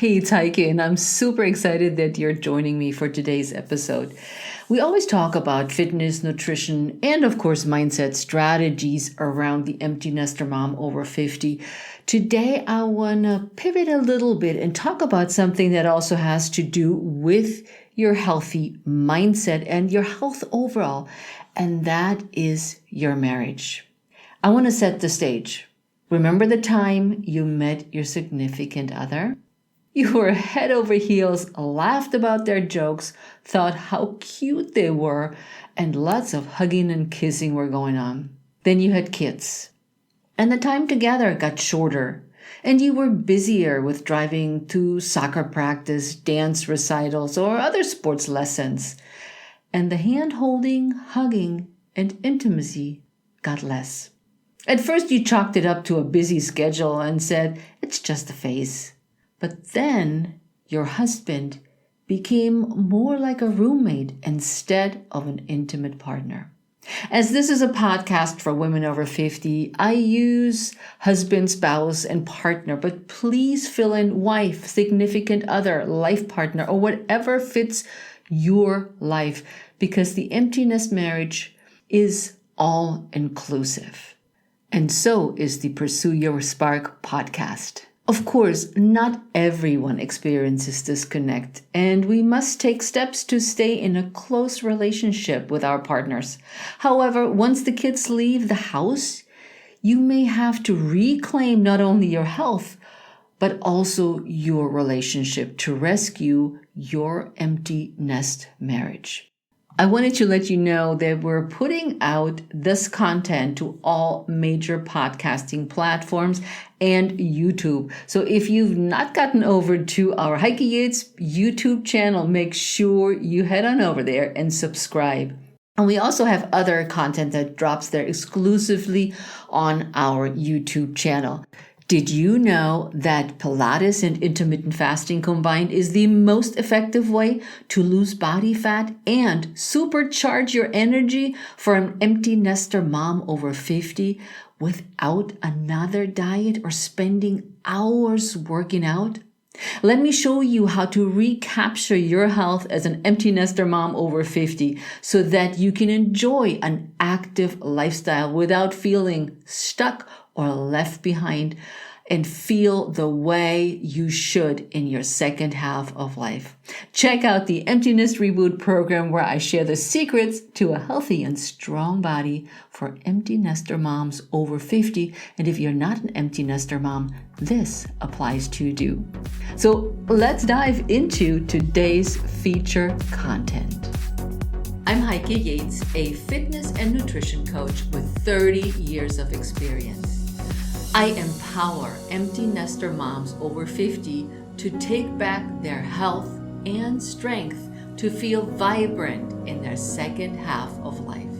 Hey, it's Heike, and I'm super excited that you're joining me for today's episode. We always talk about fitness, nutrition, and of course, mindset strategies around the empty nester mom over 50. Today, I want to pivot a little bit and talk about something that also has to do with your healthy mindset and your health overall, and that is your marriage. I want to set the stage. Remember the time you met your significant other? You were head over heels, laughed about their jokes, thought how cute they were, and lots of hugging and kissing were going on. Then you had kids. And the time together got shorter. And you were busier with driving to soccer practice, dance recitals, or other sports lessons. And the hand-holding, hugging, and intimacy got less. At first you chalked it up to a busy schedule and said, it's just a phase. But then your husband became more like a roommate instead of an intimate partner. As this is a podcast for women over 50, I use husband, spouse, and partner, but please fill in wife, significant other, life partner, or whatever fits your life, because the empty nest marriage is all inclusive. And so is the Pursue Your Spark podcast. Of course, not everyone experiences disconnect, and we must take steps to stay in a close relationship with our partners. However, once the kids leave the house, you may have to reclaim not only your health, but also your relationship to rescue your empty nest marriage. I wanted to let you know that we're putting out this content to all major podcasting platforms and YouTube. So if you've not gotten over to our Heike Yates YouTube channel, make sure you head on over there and subscribe. And we also have other content that drops there exclusively on our YouTube channel. Did you know that Pilates and intermittent fasting combined is the most effective way to lose body fat and supercharge your energy for an empty nester mom over 50 without another diet or spending hours working out? Let me show you how to recapture your health as an empty nester mom over 50 so that you can enjoy an active lifestyle without feeling stuck or left behind, and feel the way you should in your second half of life. Check out the Empty Nest Reboot program, where I share the secrets to a healthy and strong body for empty nester moms over 50. And if you're not an empty nester mom, this applies to you. So let's dive into today's feature content. I'm Heike Yates, a fitness and nutrition coach with 30 years of experience. I empower empty nester moms over 50 to take back their health and strength to feel vibrant in their second half of life.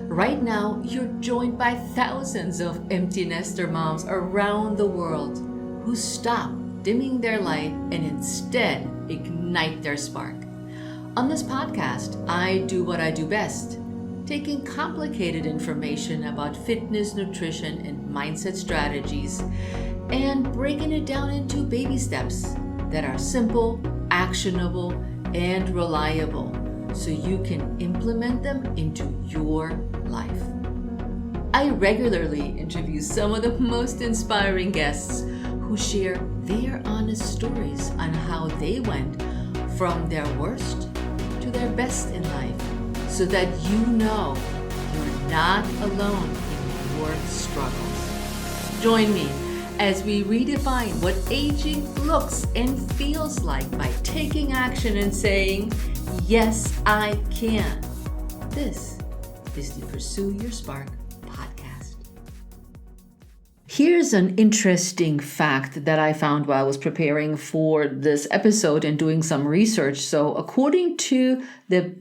Right now, you're joined by thousands of empty nester moms around the world who stop dimming their light and instead ignite their spark. On this podcast, I do what I do best, taking complicated information about fitness, nutrition, and mindset strategies and breaking it down into baby steps that are simple, actionable, and reliable so you can implement them into your life. I regularly interview some of the most inspiring guests who share their honest stories on how they went from their worst to their best in life, so that you know you're not alone in your struggles. Join me as we redefine what aging looks and feels like by taking action and saying, yes, I can. This is the Pursue Your Spark podcast. Here's an interesting fact that I found while I was preparing for this episode and doing some research. So according to the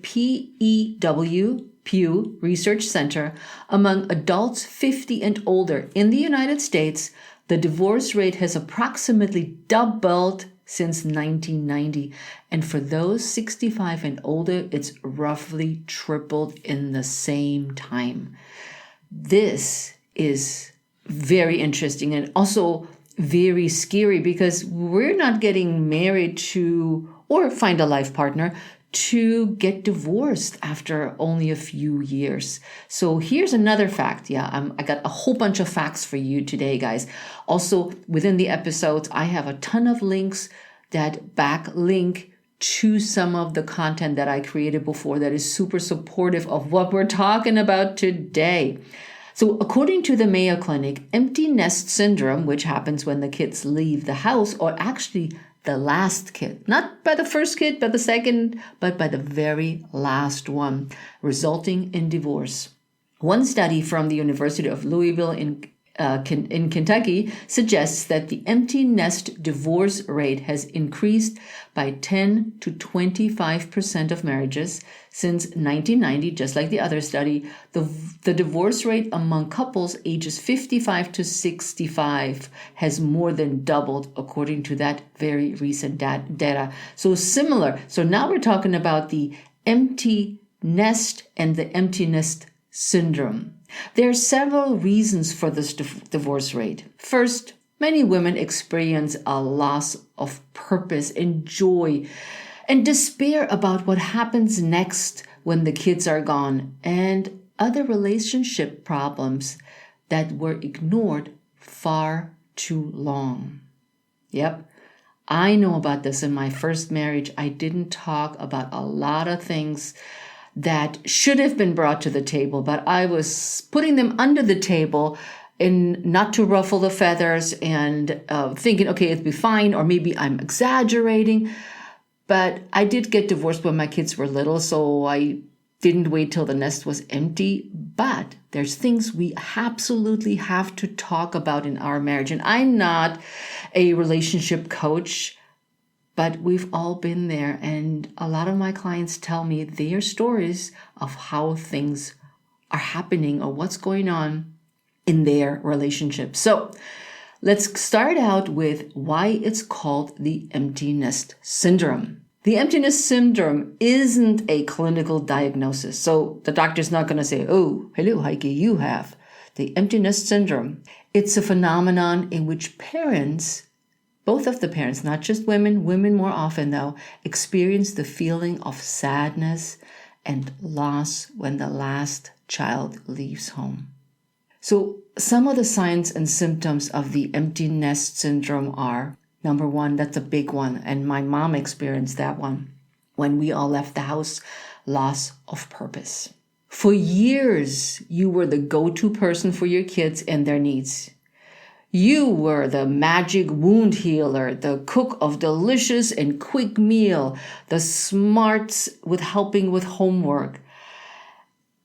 Pew Research Center, among adults 50 and older in the United States, the divorce rate has approximately doubled since 1990. And for those 65 and older, it's roughly tripled in the same time. This is very interesting and also very scary because we're not getting married to or find a life partner to get divorced after only a few years. So here's another fact. I got a whole bunch of facts for you today, guys. Also, within the episodes, I have a ton of links that backlink to some of the content that I created before that is super supportive of what we're talking about today. So according to the Mayo Clinic, empty nest syndrome, which happens when the kids leave the house, or actually the last kid, not by the first kid, but the second, but by the very last one, resulting in divorce. One study from the University of Louisville in Kentucky suggests that the empty nest divorce rate has increased by 10 to 25% of marriages since 1990, just like the other study. The divorce rate among couples ages 55 to 65 has more than doubled, according to that very recent data. So similar. So now we're talking about the empty nest and the empty nest syndrome. There are several reasons for this divorce rate. First, many women experience a loss of purpose and joy and despair about what happens next when the kids are gone, and other relationship problems that were ignored far too long. Yep, I know about this. In my first marriage, I didn't talk about a lot of things that should have been brought to the table, but I was putting them under the table and not to ruffle the feathers and thinking, okay, it'll be fine, or maybe I'm exaggerating. But I did get divorced when my kids were little, so I didn't wait till the nest was empty. But there's things we absolutely have to talk about in our marriage. And I'm not a relationship coach, but we've all been there, and a lot of my clients tell me their stories of how things are happening or what's going on in their relationship. So let's start out with why it's called the empty nest syndrome. The empty nest syndrome isn't a clinical diagnosis. So the doctor's not going to say, oh, hello, Heike, you have the empty nest syndrome. It's a phenomenon in which parents, both of the parents, not just women more often though, experience the feeling of sadness and loss when the last child leaves home. So some of the signs and symptoms of the empty nest syndrome are, number one, that's a big one, and my mom experienced that one. When we all left the house, loss of purpose. For years, you were the go-to person for your kids and their needs. You were the magic wound healer, the cook of delicious and quick meal, the smarts with helping with homework.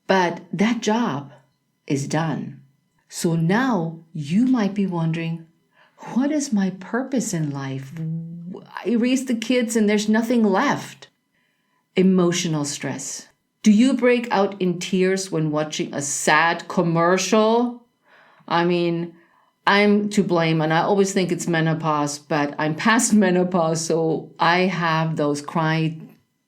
But that job is done. So now you might be wondering, what is my purpose in life? I raised the kids and there's nothing left. Emotional stress. Do you break out in tears when watching a sad commercial? I mean, I'm to blame, and I always think it's menopause, but I'm past menopause, so I have those cry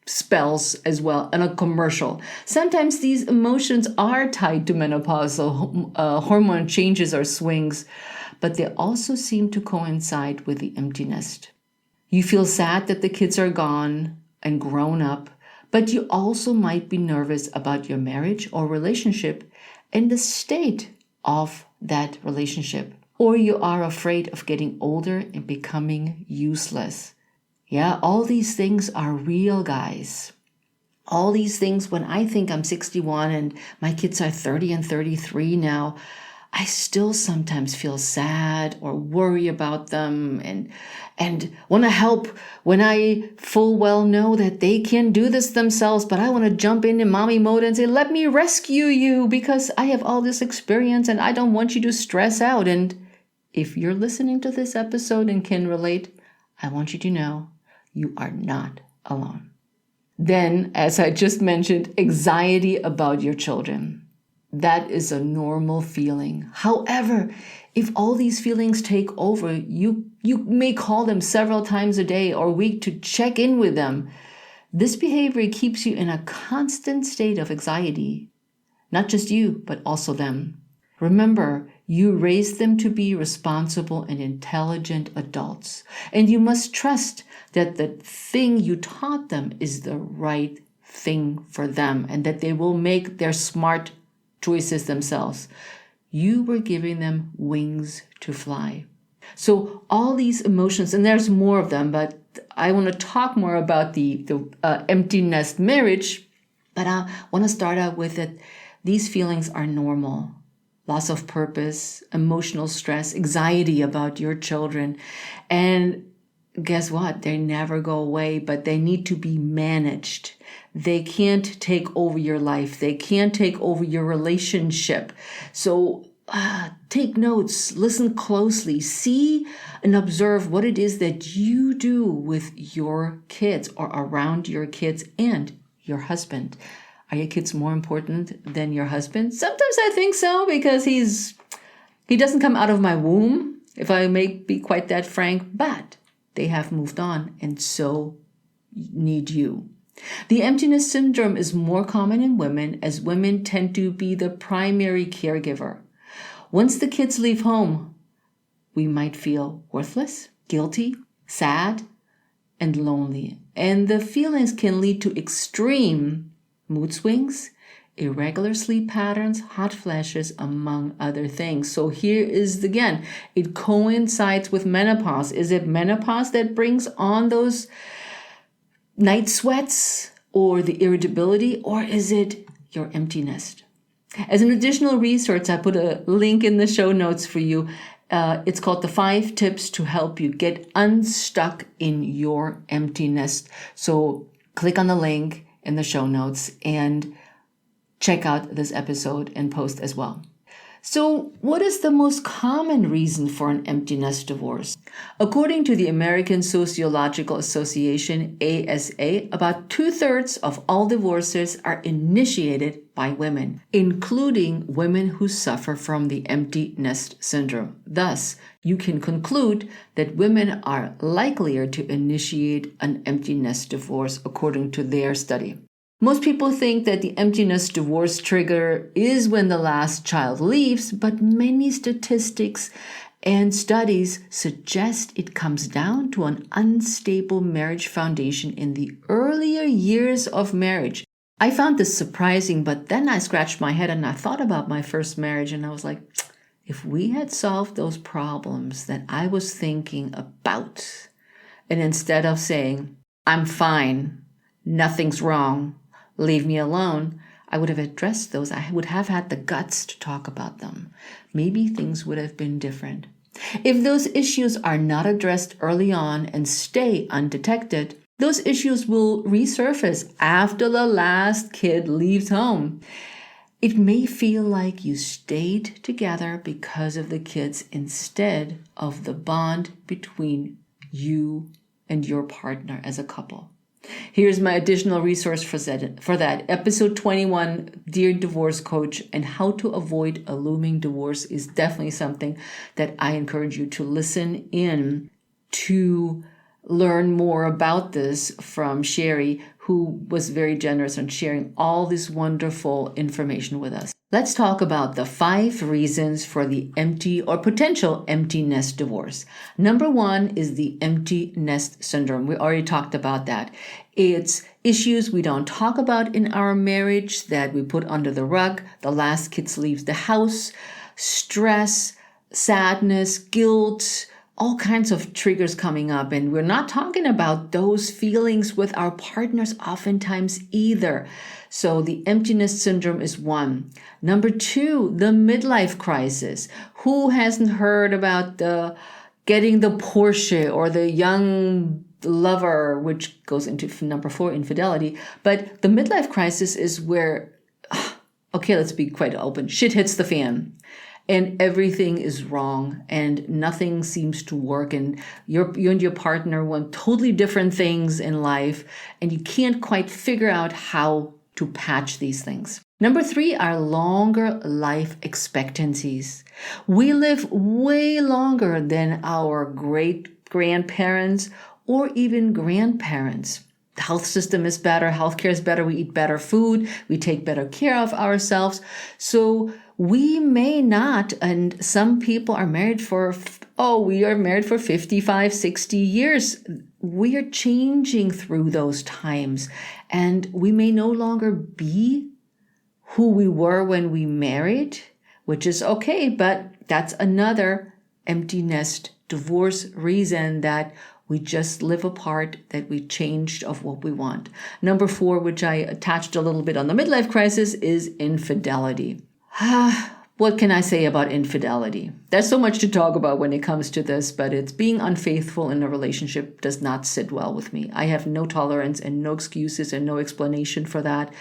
spells as well, and a commercial. Sometimes these emotions are tied to menopausal hormone changes or swings, but they also seem to coincide with the empty nest. You feel sad that the kids are gone and grown up, but you also might be nervous about your marriage or relationship and the state of that relationship. Or you are afraid of getting older and becoming useless. Yeah, all these things are real, guys. All these things, when I think I'm 61 and my kids are 30 and 33 now, I still sometimes feel sad or worry about them and want to help when I full well know that they can do this themselves, but I want to jump in mommy mode and say, let me rescue you because I have all this experience and I don't want you to stress out. And if you're listening to this episode and can relate, I want you to know you are not alone. Then, as I just mentioned, anxiety about your children. That is a normal feeling. However, if all these feelings take over, you may call them several times a day or week to check in with them. This behavior keeps you in a constant state of anxiety. Not just you, but also them. Remember, you raised them to be responsible and intelligent adults, and you must trust that the thing you taught them is the right thing for them and that they will make their smart choices themselves. You were giving them wings to fly. So all these emotions, and there's more of them, but I want to talk more about the empty nest marriage, but I want to start out with it. These feelings are normal. Loss of purpose, emotional stress, anxiety about your children. And guess what? They never go away, but they need to be managed. They can't take over your life. They can't take over your relationship. So take notes, listen closely, see and observe what it is that you do with your kids or around your kids and your husband. Are your kids more important than your husband? Sometimes I think so, because he doesn't come out of my womb, if I may be quite that frank, but they have moved on and so need you. The emptiness syndrome is more common in women, as women tend to be the primary caregiver. Once the kids leave home, we might feel worthless, guilty, sad, and lonely. And the feelings can lead to extreme mood swings, irregular sleep patterns, hot flashes, among other things. So here is again, it coincides with menopause. Is it menopause that brings on those night sweats or the irritability, or is it your empty nest? As an additional resource, I put a link in the show notes for you. It's called the 5 Tips to Help You Get Unstuck in Your Empty Nest. So click on the link in the show notes and check out this episode and post as well. So what is the most common reason for an empty nest divorce? According to the American Sociological Association, ASA, about 2/3 of all divorces are initiated by women, including women who suffer from the empty nest syndrome. Thus, you can conclude that women are likelier to initiate an empty nest divorce according to their study. Most people think that the empty nest divorce trigger is when the last child leaves, but many statistics and studies suggest it comes down to an unstable marriage foundation in the earlier years of marriage. I found this surprising, but then I scratched my head and I thought about my first marriage and I was like, if we had solved those problems that I was thinking about, and instead of saying, I'm fine, nothing's wrong, leave me alone, I would have addressed those. I would have had the guts to talk about them. Maybe things would have been different. If those issues are not addressed early on and stay undetected, those issues will resurface after the last kid leaves home. It may feel like you stayed together because of the kids instead of the bond between you and your partner as a couple. Here's my additional resource for that. Episode 21, Dear Divorce Coach, and how to avoid a looming divorce is definitely something that I encourage you to listen in to learn more about this from Sherry, who was very generous in sharing all this wonderful information with us. Let's talk about the 5 reasons for the empty or potential empty nest divorce. Number 1 is the empty nest syndrome. We already talked about that. It's issues we don't talk about in our marriage that we put under the rug. The last kid leaves the house, stress, sadness, guilt, all kinds of triggers coming up. And we're not talking about those feelings with our partners oftentimes either. So the emptiness syndrome is 1. Number 2, the midlife crisis. Who hasn't heard about getting the Porsche or the young lover, which goes into number 4, infidelity. But the midlife crisis is where, okay, let's be quite open. Shit hits the fan. And everything is wrong and nothing seems to work. And you and your partner want totally different things in life. And you can't quite figure out how to patch these things. Number 3 are longer life expectancies. We live way longer than our great-grandparents or even grandparents. The health system is better. Healthcare is better. We eat better food. We take better care of ourselves. So We may not, and some people are married we are married for 55, 60 years. We are changing through those times, and we may no longer be who we were when we married, which is okay, but that's another empty nest divorce reason that we just live apart, that we changed of what we want. Number 4, which I attached a little bit on the midlife crisis, is infidelity. What can I say about infidelity? There's so much to talk about when it comes to this, but it's being unfaithful in a relationship does not sit well with me. I have no tolerance and no excuses and no explanation for that.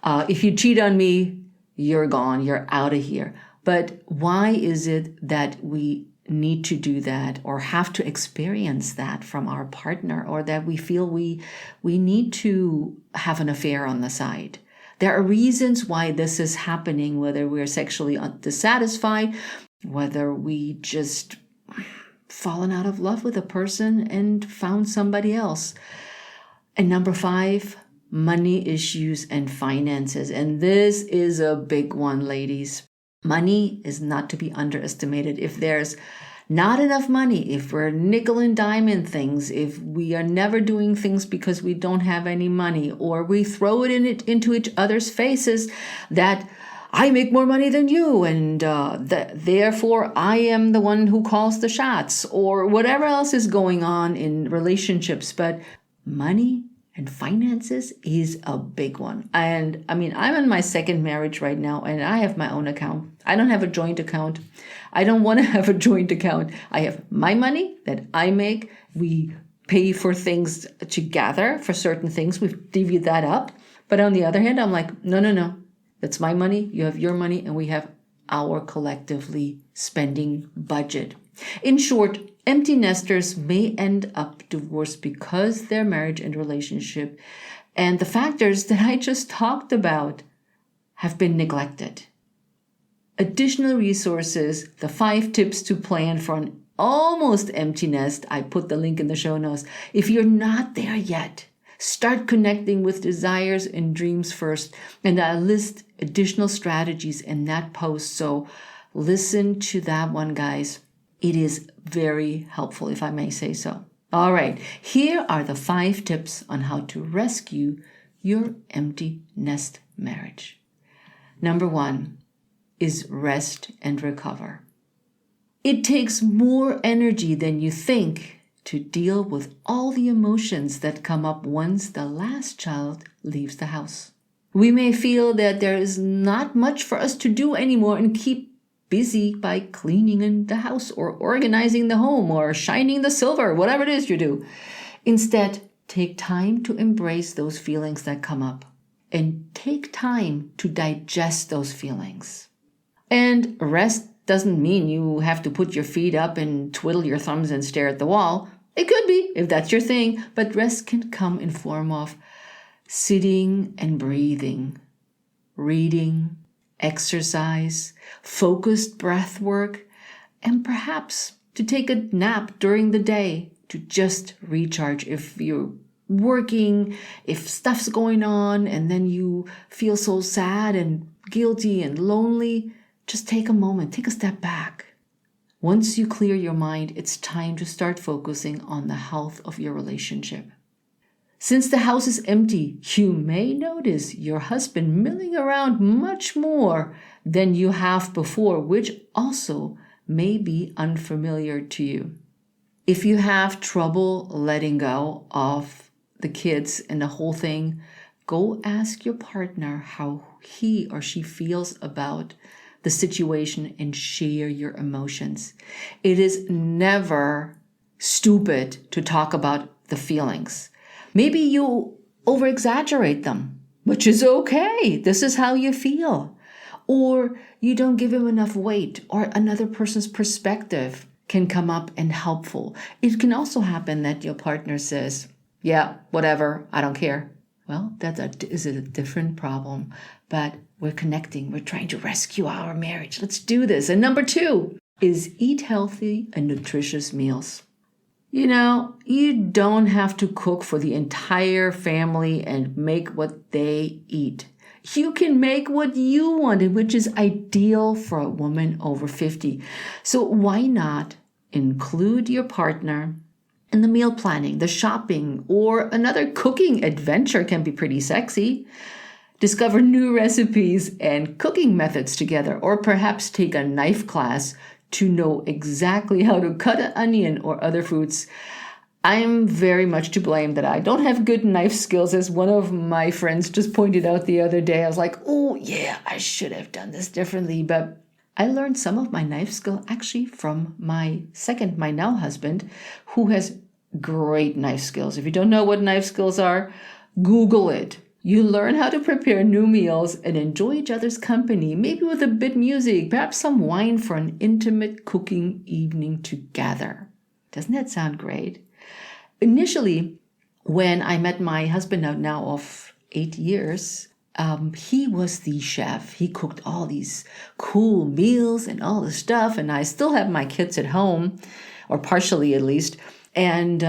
If you cheat on me, you're gone, you're out of here. But why is it that we need to do that or have to experience that from our partner, or that we feel we need to have an affair on the side? There are reasons why this is happening, whether we're sexually dissatisfied, whether we just fallen out of love with a person and found somebody else. And number 5, money issues and finances. And this is a big one, ladies. Money is not to be underestimated. If there's not enough money, if we're nickel and diamond things, if we are never doing things because we don't have any money, or we throw it into each other's faces that I make more money than you, and therefore I am the one who calls the shots, or whatever else is going on in relationships. But money and finances is a big one. And I mean, I'm in my second marriage right now, and I have my own account. I don't have a joint account. I don't want to have a joint account. I have my money that I make. We pay for things together, for certain things. We've divvied that up. But on the other hand, I'm like, no. That's my money. You have your money, and we have our collectively spending budget. In short, empty nesters may end up divorced because their marriage and relationship and the factors that I just talked about have been neglected. Additional resources, the 5 tips to plan for an almost empty nest. I put the link in the show notes. If you're not there yet, start connecting with desires and dreams first. And I list additional strategies in that post. So listen to that one, guys. It is very helpful, if I may say so. All right, here are the 5 tips on how to rescue your empty nest marriage. Number 1 is rest and recover. It takes more energy than you think to deal with all the emotions that come up once the last child leaves the house. We may feel that there is not much for us to do anymore and keep busy by cleaning in the house or organizing the home or shining the silver, whatever it is you do. Instead, take time to embrace those feelings that come up and take time to digest those feelings. And rest doesn't mean you have to put your feet up and twiddle your thumbs and stare at the wall. It could be, if that's your thing, but rest can come in form of sitting and breathing, reading, exercise, focused breath work, and perhaps to take a nap during the day to just recharge. If you're working, if stuff's going on, and then you feel so sad and guilty and lonely, just take a moment, take a step back. Once you clear your mind, it's time to start focusing on the health of your relationship. Since the house is empty, you may notice your husband milling around much more than you have before, which also may be unfamiliar to you. If you have trouble letting go of the kids and the whole thing, go ask your partner how he or she feels about the situation and share your emotions. It is never stupid to talk about the feelings. Maybe you over-exaggerate them, which is okay. This is how you feel. Or you don't give him enough weight, or another person's perspective can come up and helpful. It can also happen that your partner says, yeah, whatever, I don't care. Well, that is a different problem, but we're connecting. We're trying to rescue our marriage. Let's do this. And number 2 is eat healthy and nutritious meals. You don't have to cook for the entire family and make what they eat. You can make what you wanted, which is ideal for a woman over 50. So why not include your partner in the meal planning, the shopping, or another cooking adventure can be pretty sexy. Discover new recipes and cooking methods together, or perhaps take a knife class to know exactly how to cut an onion or other fruits. I'm very much to blame that I don't have good knife skills, as one of my friends just pointed out the other day. I was like, oh yeah, I should have done this differently. But I learned some of my knife skill actually from my now husband, who has great knife skills. If you don't know what knife skills are, Google it. You learn how to prepare new meals and enjoy each other's company, maybe with a bit of music, perhaps some wine for an intimate cooking evening together. Doesn't that sound great? Initially, when I met my husband now of 8 years, he was the chef. He cooked all these cool meals and all this stuff, and I still have my kids at home, or partially at least. And,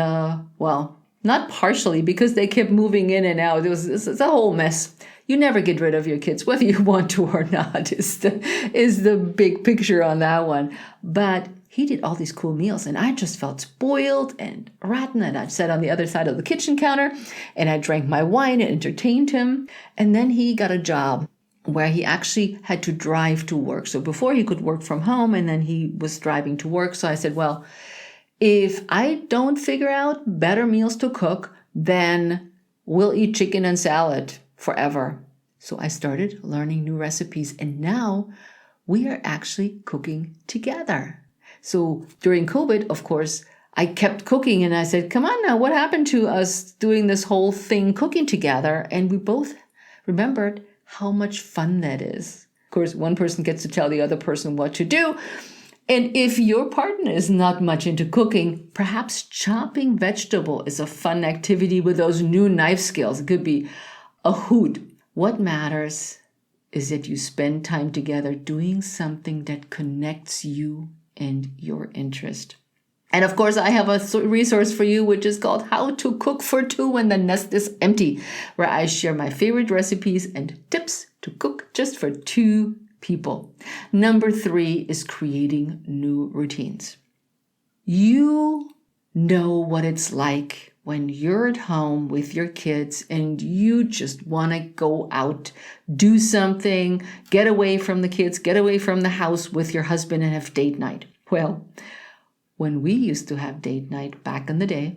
not partially, because they kept moving in and out. It's a whole mess. You never get rid of your kids, whether you want to or not, is the big picture on that one. But he did all these cool meals, and I just felt spoiled and rotten. And I sat on the other side of the kitchen counter, and I drank my wine and entertained him. And then he got a job where he actually had to drive to work. So before he could work from home, and then he was driving to work. So I said, well, if I don't figure out better meals to cook, then we'll eat chicken and salad forever. So I started learning new recipes, and now we are actually cooking together. So during COVID, of course, I kept cooking, and I said, come on now, what happened to us doing this whole thing cooking together? And we both remembered how much fun that is. Of course, one person gets to tell the other person what to do. And if your partner is not much into cooking, perhaps chopping vegetable is a fun activity with those new knife skills. It could be a hoot. What matters is that you spend time together doing something that connects you and your interest. And of course, I have a resource for you, which is called How to Cook for Two When the Nest is Empty, where I share my favorite recipes and tips to cook just for two people. Number 3 is creating new routines. You know what it's like when you're at home with your kids and you just want to go out, do something, get away from the kids, get away from the house with your husband and have date night. Well, when we used to have date night back in the day,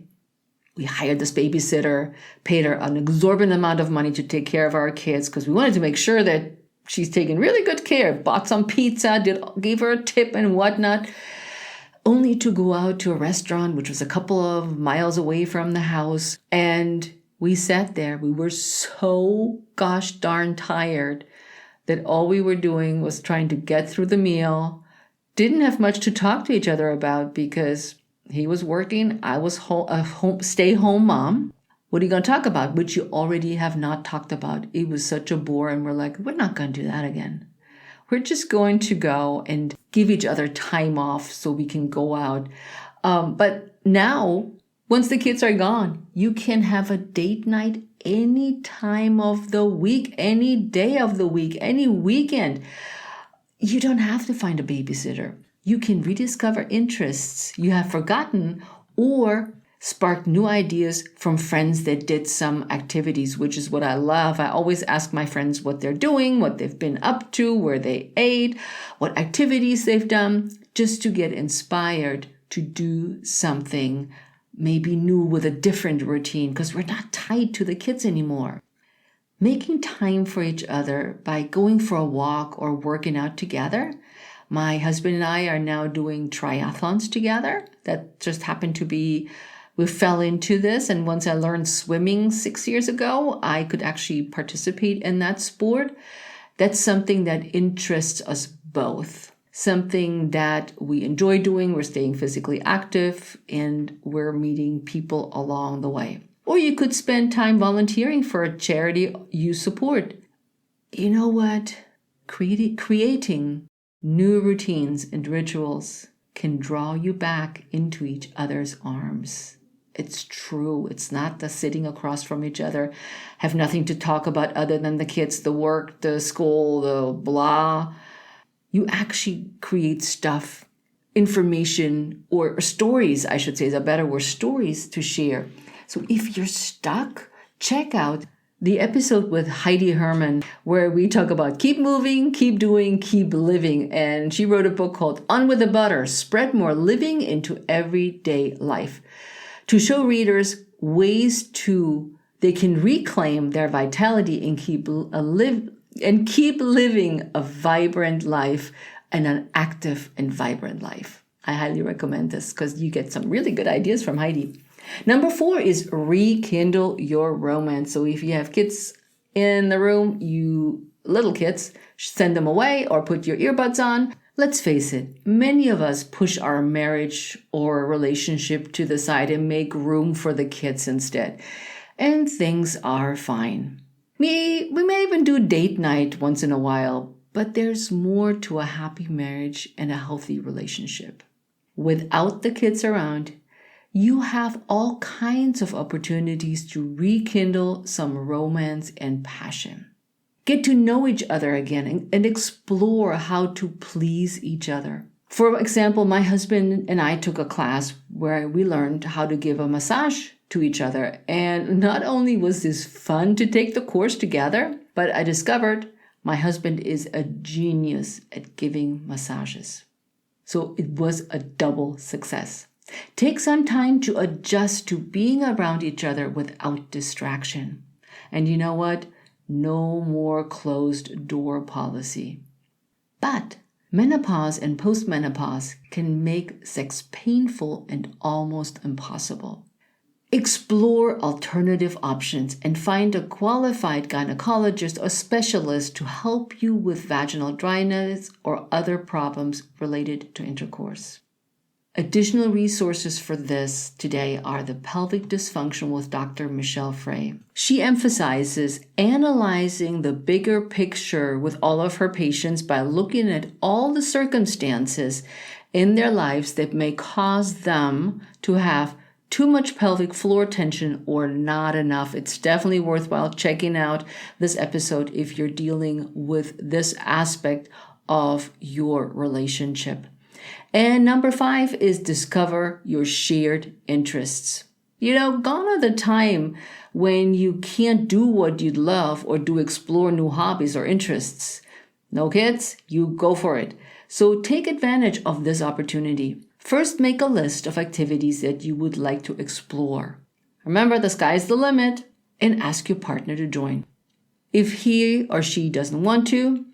we hired this babysitter, paid her an exorbitant amount of money to take care of our kids because we wanted to make sure that she's taken really good care, bought some pizza, gave her a tip and whatnot, only to go out to a restaurant, which was a couple of miles away from the house. And we sat there. We were so gosh darn tired that all we were doing was trying to get through the meal. Didn't have much to talk to each other about because he was working. I was a stay-home mom. What are you going to talk about? Which you already have not talked about. It was such a bore, and we're like, we're not going to do that again. We're just going to go and give each other time off so we can go out. But now, once the kids are gone, you can have a date night any time of the week, any day of the week, any weekend. You don't have to find a babysitter. You can rediscover interests you have forgotten or spark new ideas from friends that did some activities, which is what I love. I always ask my friends what they're doing, what they've been up to, where they ate, what activities they've done, just to get inspired to do something maybe new with a different routine, because we're not tied to the kids anymore. Making time for each other by going for a walk or working out together. My husband and I are now doing triathlons together. That just happened to be, we fell into this. And once I learned swimming 6 years ago, I could actually participate in that sport. That's something that interests us both. Something that we enjoy doing. We're staying physically active and we're meeting people along the way. Or you could spend time volunteering for a charity you support. You know what? Creating new routines and rituals can draw you back into each other's arms. It's true. It's not the sitting across from each other, have nothing to talk about other than the kids, the work, the school, the blah. You actually create stuff, information, or stories, I should say is a better word, stories to share. So if you're stuck, check out the episode with Heidi Herman, where we talk about keep moving, keep doing, keep living. And she wrote a book called On with the Butter, Spread More Living into Everyday Life, to show readers ways they can reclaim their vitality and keep living a vibrant life and an active and vibrant life. I highly recommend this because you get some really good ideas from Heidi. Number 4 is rekindle your romance. So if you have kids in the room, you little kids, send them away or put your earbuds on. Let's face it, many of us push our marriage or relationship to the side and make room for the kids instead. And things are fine. We may even do date night once in a while, but there's more to a happy marriage and a healthy relationship. Without the kids around, you have all kinds of opportunities to rekindle some romance and passion. Get to know each other again and explore how to please each other. For example, my husband and I took a class where we learned how to give a massage to each other. And not only was this fun to take the course together, but I discovered my husband is a genius at giving massages. So it was a double success. Take some time to adjust to being around each other without distraction. And you know what? No more closed door policy. But menopause and postmenopause can make sex painful and almost impossible. Explore alternative options and find a qualified gynecologist or specialist to help you with vaginal dryness or other problems related to intercourse. Additional resources for this today are the Pelvic Dysfunction with Dr. Michelle Frey. She emphasizes analyzing the bigger picture with all of her patients by looking at all the circumstances in their lives that may cause them to have too much pelvic floor tension or not enough. It's definitely worthwhile checking out this episode if you're dealing with this aspect of your relationship. And number 5 is discover your shared interests. Gone are the time when you can't do what you'd love or explore new hobbies or interests. No kids? You go for it. So take advantage of this opportunity. First, make a list of activities that you would like to explore. Remember, the sky's the limit, and ask your partner to join. If he or she doesn't want to,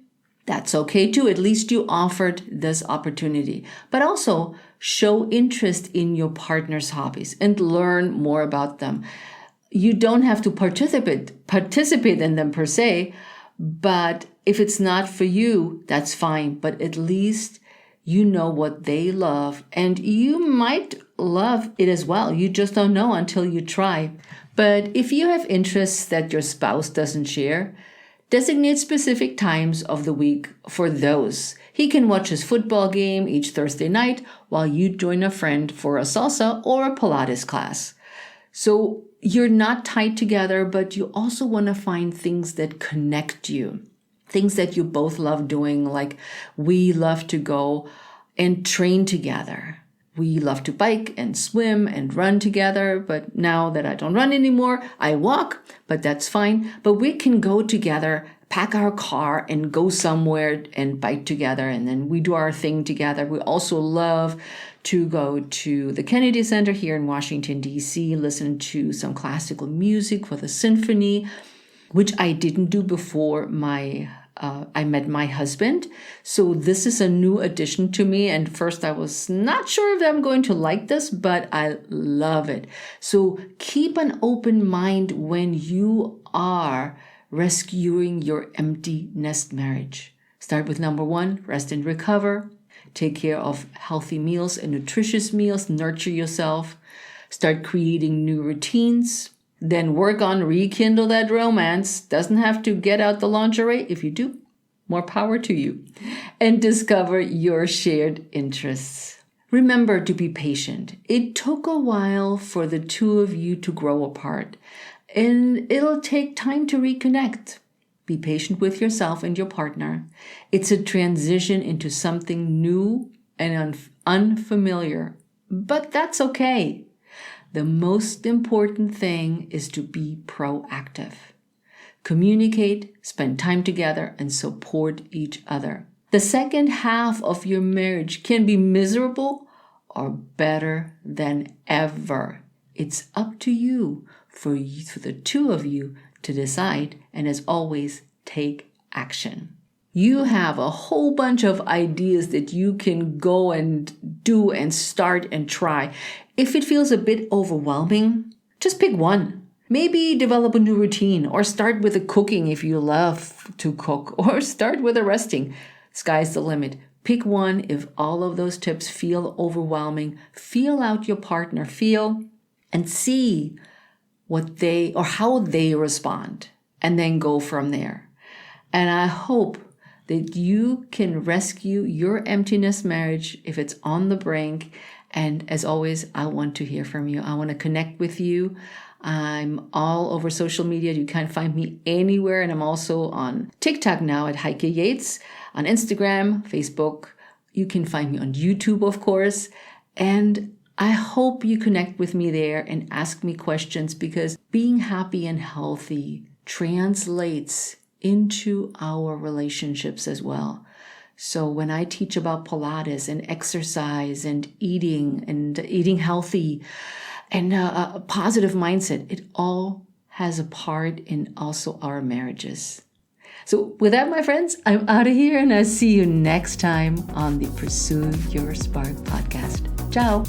that's okay too. At least you offered this opportunity. But also show interest in your partner's hobbies and learn more about them. You don't have to participate in them per se, but if it's not for you, that's fine. But at least you know what they love, and you might love it as well. You just don't know until you try. But if you have interests that your spouse doesn't share, designate specific times of the week for those. He can watch his football game each Thursday night while you join a friend for a salsa or a Pilates class. So you're not tied together, but you also want to find things that connect you, things that you both love doing, like we love to go and train together. We love to bike and swim and run together, but now that I don't run anymore, I walk, but that's fine. But we can go together, pack our car and go somewhere and bike together, and then we do our thing together. We also love to go to the Kennedy Center here in Washington, D.C., listen to some classical music with a symphony, which I didn't do before I met my husband. So this is a new addition to me. And first I was not sure if I'm going to like this, but I love it. So keep an open mind when you are rescuing your empty nest marriage. Start with number 1, rest and recover. Take care of healthy meals and nutritious meals. Nurture yourself. Start creating new routines. Then work on rekindle that romance. Doesn't have to get out the lingerie. If you do, more power to you. And discover your shared interests. Remember to be patient. It took a while for the two of you to grow apart, and it'll take time to reconnect. Be patient with yourself and your partner. It's a transition into something new and unfamiliar, but that's okay. The most important thing is to be proactive. Communicate, spend time together, and support each other. The second half of your marriage can be miserable or better than ever. It's up to you, for the two of you to decide, and as always, take action. You have a whole bunch of ideas that you can go and do and start and try. If it feels a bit overwhelming, just pick one. Maybe develop a new routine, or start with the cooking if you love to cook, or start with the resting. Sky's the limit. Pick one. If all of those tips feel overwhelming, feel out your partner, feel and see what they or how they respond, and then go from there. And I hope that you can rescue your emptiness marriage if it's on the brink. And as always, I want to hear from you. I want to connect with you. I'm all over social media. You can find me anywhere. And I'm also on TikTok now at Heike Yates, on Instagram, Facebook. You can find me on YouTube, of course. And I hope you connect with me there and ask me questions, because being happy and healthy translates into our relationships as well. So when I teach about Pilates and exercise and eating healthy and a positive mindset, it all has a part in also our marriages. So with that, my friends, I'm out of here, and I'll see you next time on the Pursue Your Spark podcast. Ciao.